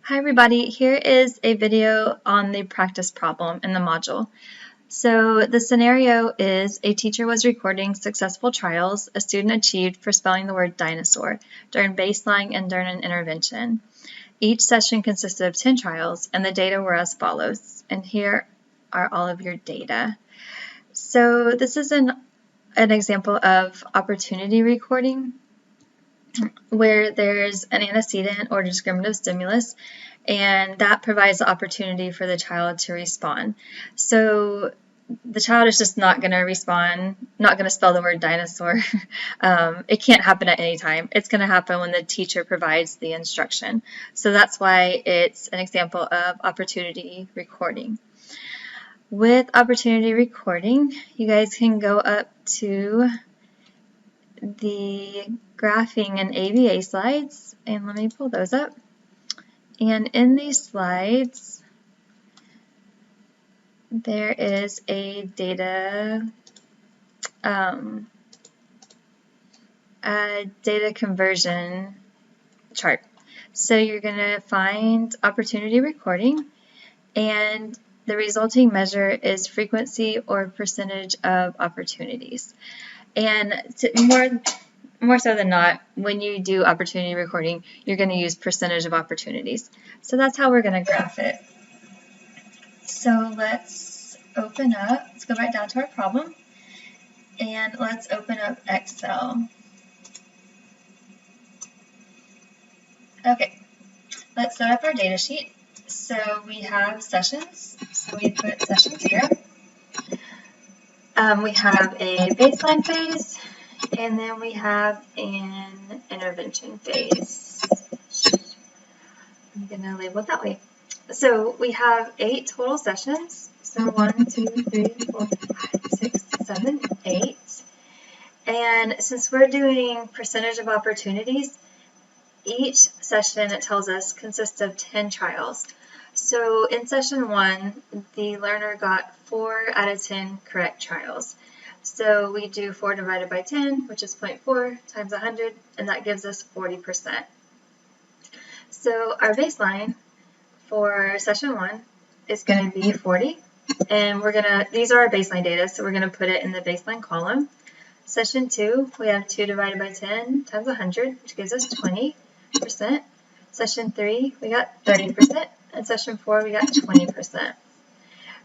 Hi everybody, here is a video on the practice problem in the module. So the scenario is a teacher was recording successful trials a student achieved for spelling the word dinosaur during baseline and during an intervention. Each session consisted of 10 trials and the data were as follows. And here are all of your data. So this is an example of opportunity recording, where there's an antecedent or discriminative stimulus, and that provides the opportunity for the child to respond. So the child is just not going to respond, not going to spell the word dinosaur. It can't happen at any time. It's going to happen when the teacher provides the instruction. So that's why it's an example of opportunity recording. With opportunity recording, you guys can go up to the graphing and ABA slides, and let me pull those up. And in these slides, there is a data conversion chart. So you're going to find opportunity recording, and the resulting measure is frequency or percentage of opportunities. And more so than not, when you do opportunity recording, you're going to use percentage of opportunities. So that's how we're going to graph it. So let's open up, let's go back down to our problem, and let's open up Excel. Okay, let's set up our data sheet. So we have sessions, so we put sessions here. We have a baseline phase, and then we have an intervention phase. I'm going to label it that way. So we have 8 total sessions. So 1, 2, 3, 4, 5, 6, 7, 8. And since we're doing percentage of opportunities, each session, it tells us, consists of 10 trials. So in session 1, the learner got 4 out of 10 correct trials. So we do 4 divided by 10, which is 0.4 times 100, and that gives us 40%. So our baseline for session 1 is going to be 40, and these are our baseline data, so we're going to put it in the baseline column. Session 2, we have 2 divided by 10 times 100, which gives us 20%. Session 3, we got 30%, and session 4, we got 20%.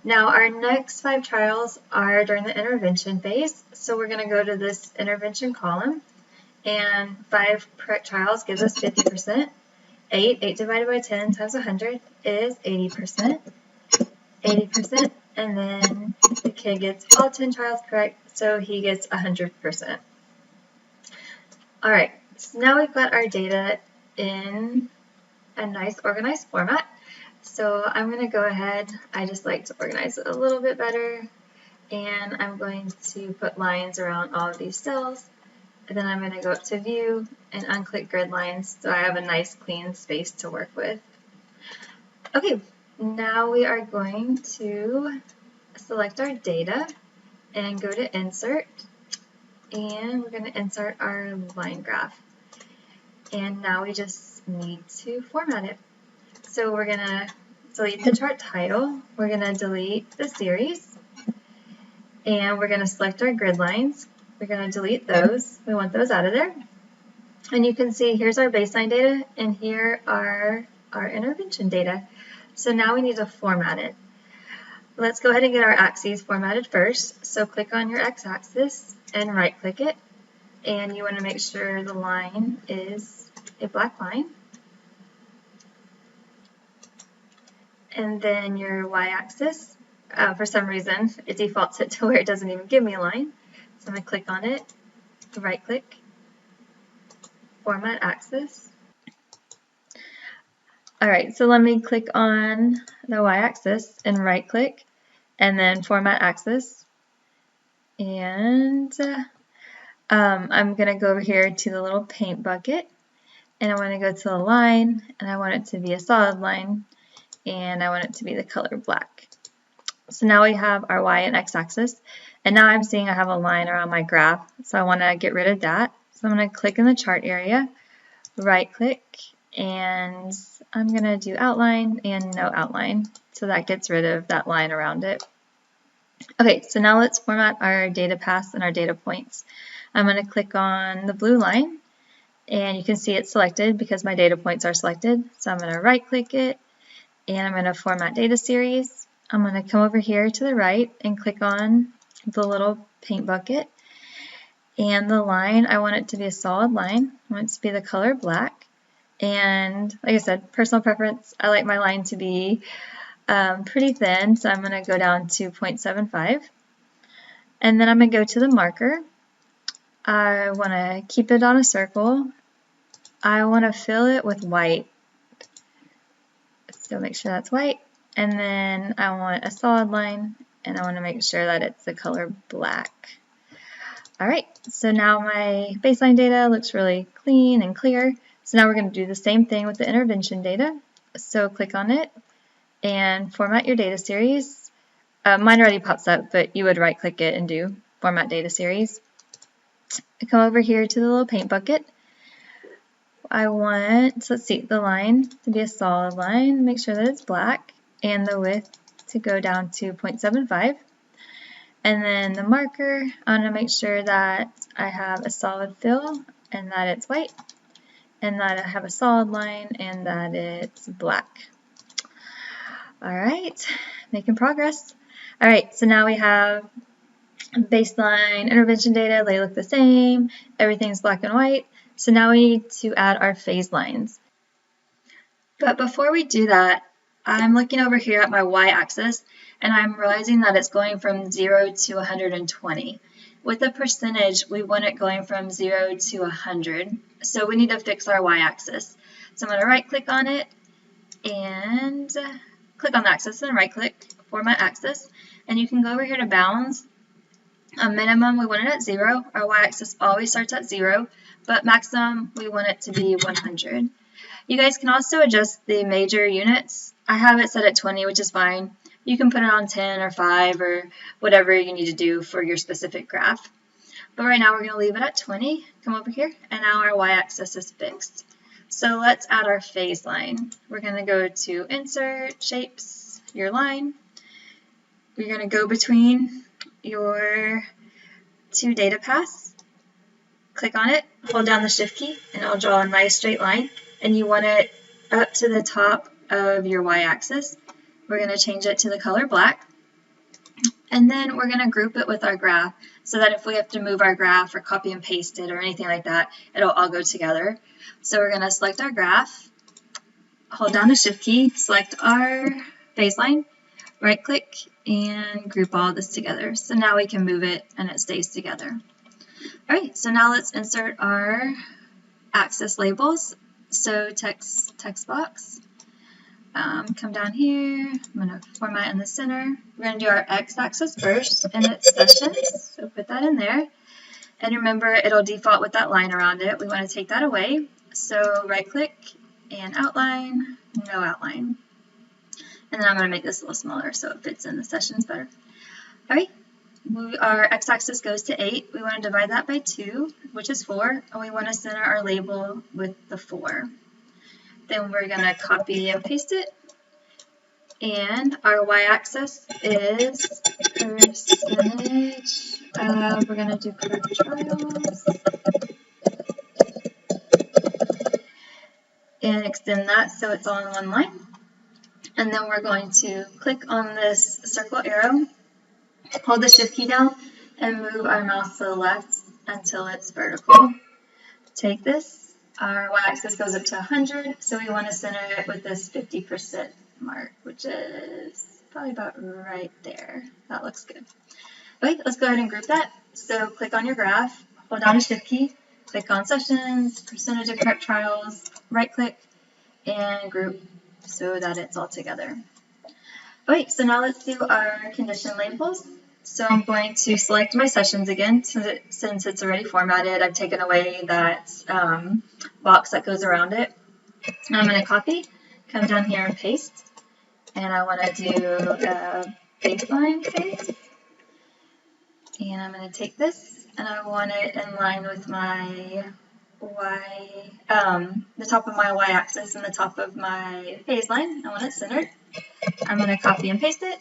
Now our next 5 trials are during the intervention phase, so we're going to go to this intervention column, and 5 correct trials gives us 50%. 8 divided by 10 times 100 is 80%, and then the kid gets all 10 trials correct, so he gets 100%. All right, so now we've got our data in a nice organized format. So I'm going to go ahead, I just like to organize it a little bit better, and I'm going to put lines around all of these cells. And then I'm going to go up to View and unclick Grid Lines so I have a nice clean space to work with. Okay, now we are going to select our data and go to Insert, and we're going to insert our line graph. And now we just need to format it. So we're going to delete the chart title, we're going to delete the series, and we're going to select our grid lines. We're going to delete those. We want those out of there. And you can see here's our baseline data, and here are our intervention data. So now we need to format it. Let's go ahead and get our axes formatted first. So click on your x-axis and right-click it. And you want to make sure the line is a black line. And then your y-axis, for some reason, it defaults it to where it doesn't even give me a line. So I'm going to click on it, right-click, Format Axis. All right, so let me click on the y-axis and right-click, and then Format Axis. And I'm going to go over here to the little paint bucket, and I want to go to the line, and I want it to be a solid line, and I want it to be the color black. So now we have our y and x-axis, and now I'm seeing I have a line around my graph, so I want to get rid of that. So I'm going to click in the chart area, right-click, and I'm going to do outline and no outline, so that gets rid of that line around it. Okay, so now let's format our data paths and our data points. I'm going to click on the blue line, and you can see it's selected because my data points are selected. So I'm going to right click it, and I'm going to format data series. I'm going to come over here to the right and click on the little paint bucket. And the line, I want it to be a solid line. I want it to be the color black. And like I said, personal preference, I like my line to be pretty thin, so I'm going to go down to 0.75. And then I'm going to go to the marker. I want to keep it on a circle. I want to fill it with white. So make sure that's white. And then I want a solid line, and I want to make sure that it's the color black. Alright, so now my baseline data looks really clean and clear. So now we're going to do the same thing with the intervention data. So click on it and format your data series. Mine already pops up, but you would right click it and do format data series. Come over here to the little paint bucket. I want, so let's see, the line to be a solid line, make sure that it's black, and the width to go down to 0.75. And then the marker, I want to make sure that I have a solid fill and that it's white, and that I have a solid line and that it's black. Alright, making progress. Alright, so now we have baseline intervention data, they look the same, everything's black and white. So now we need to add our phase lines. But before we do that, I'm looking over here at my y-axis, and I'm realizing that it's going from 0 to 120. With the percentage, we want it going from 0 to 100, so we need to fix our y-axis. So I'm going to right-click on it, and click on the axis, and right-click, format axis, and you can go over here to bounds. A minimum, we want it at 0. Our y-axis always starts at 0, but maximum, we want it to be 100. You guys can also adjust the major units. I have it set at 20, which is fine. You can put it on 10 or 5 or whatever you need to do for your specific graph. But right now we're going to leave it at 20. Come over here, and now our y-axis is fixed. So let's add our phase line. We're going to go to Insert, Shapes, your line. You're going to go between your two data paths. Click on it, hold down the Shift key, and it'll draw a nice straight line. And you want it up to the top of your y-axis. We're going to change it to the color black. And then we're going to group it with our graph so that if we have to move our graph or copy and paste it or anything like that, it'll all go together. So we're going to select our graph, hold down the Shift key, select our phase line, right click, and group all this together. So now we can move it and it stays together. Alright, so now let's insert our axis labels. So text box, come down here, I'm going to format in the center. We're going to do our x-axis first, and it's sessions, so put that in there. And remember, it'll default with that line around it. We want to take that away, so right-click and outline, no outline. And then I'm going to make this a little smaller so it fits in the sessions better. Alright, our x-axis goes to 8. We want to divide that by 2, which is 4, and we want to center our label with the 4. Then we're going to copy and paste it, and our y-axis is percentage of, we're going to do correct trials, and extend that so it's all in one line. And then we're going to click on this circle arrow, hold the Shift key down, and move our mouse to the left until it's vertical. Take this, our y-axis goes up to 100, so we want to center it with this 50% mark, which is probably about right there. That looks good. Okay, let's go ahead and group that. So click on your graph, hold down the Shift key, click on Sessions, percentage of correct trials, right click, and group so that it's all together. Okay, so now let's do our condition labels. So I'm going to select my sessions again, since it's already formatted. I've taken away that box that goes around it. I'm going to copy, come down here and paste, and I want to do a baseline phase. And I'm going to take this, and I want it in line with my the top of my y-axis and the top of my phase line. I want it centered. I'm going to copy and paste it.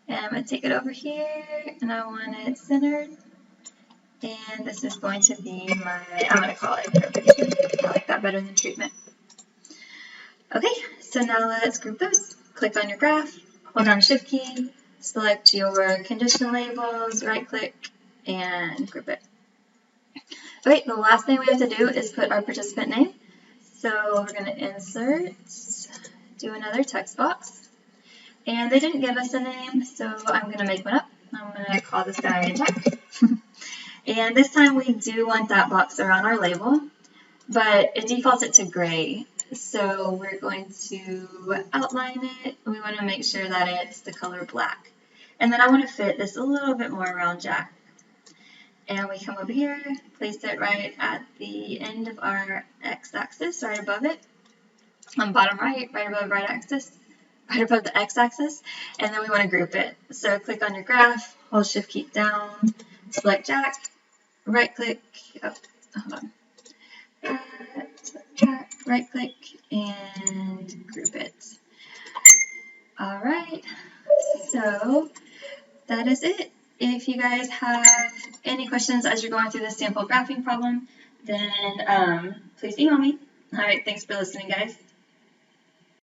And I'm going to take it over here, and I want it centered. And this is going to be I'm going to call it curvature. I like that better than treatment. Okay, so now let's group those. Click on your graph, hold down Shift key, select your condition labels, right click, and group it. Okay, the last thing we have to do is put our participant name. So we're going to insert, do another text box. And they didn't give us a name, so I'm going to make one up. I'm going to call this guy Jack. And this time we do want that box around our label, but it defaults it to gray. So we're going to outline it. We want to make sure that it's the color black. And then I want to fit this a little bit more around Jack. And we come over here, place it right at the end of our x-axis, right above it. On bottom right, right above right axis, right above the x-axis. And then we want to group it. So click on your graph, hold Shift key down, select Jack, right click, hold on. Jack, right click, and group it. Alright, so that is it. If you guys have any questions as you're going through this sample graphing problem, then please email me. Alright, thanks for listening, guys.